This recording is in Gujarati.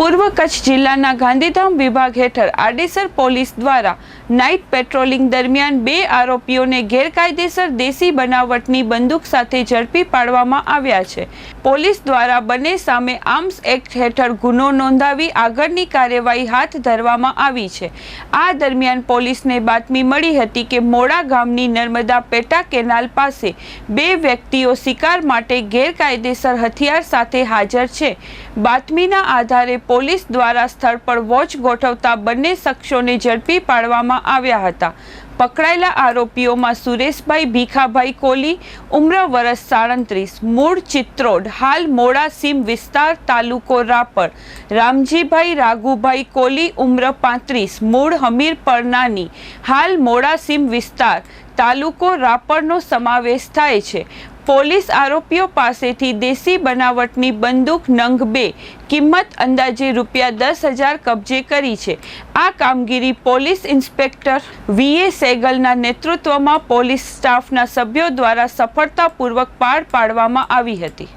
પૂર્વ કચ્છ જિલ્લાના ગાંધીધામ વિભાગ હેઠળ આડેસર પોલીસ દ્વારા નાઇટ પેટ્રોલિંગ દરમિયાન 2 આરોપીઓને ગેરકાયદેસર દેશી બનાવટની બંદૂક સાથે ઝડપી પાડવામાં આવ્યા છે। પોલીસ દ્વારા બંને સામે આર્મ્સ એક્ટ હેઠળ ગુનો નોંધાવી આગળની કાર્યવાહી હાથ ધરવામાં આવી છે। આ દરમિયાન પોલીસને બાતમી મળી હતી કે મોડા ગામની નર્મદા પેટા કેનાલ પાસે 2 વ્યક્તિઓ શિકાર માટે ગેરકાયદેસર હથિયાર સાથે હાજર છે। બાતમીના આધારે પોલીસ દ્વારા સ્થળ પર વોચ ગોઠવતા બંને શખ્સોને ઝડપી પાડવામાં આવ્યા હતા। પકડાયેલા આરોપીઓમાં સુરેશભાઈ ભીખાભાઈ કોલી ઉમ્ર વર્ષ 37 મૂળ ચિત્રોડ હાલ મોડા સીમ વિસ્તાર તાલુકો રાપર, રામજીભાઈ રાઘુભાઈ કોલી ઉમ્ર 35 મૂળ હમીર પરનાની હાલ મોડા સીમ વિસ્તાર તાલુકો રાપરનો સમાવેશ થાય છે। પોલીસ આરોપીઓ પાસેથી દેશી બનાવટની બંદૂક નંગ 2 કિંમત અંદાજે ₹10,000 કબજે કરી છે। આ કામગીરી પોલીસ ઇન્સ્પેક્ટર વીએ સેગલના નેતૃત્વમાં પોલીસ સ્ટાફના સભ્યો દ્વારા સફળતાપૂર્વક પાર પાડવામાં આવી હતી।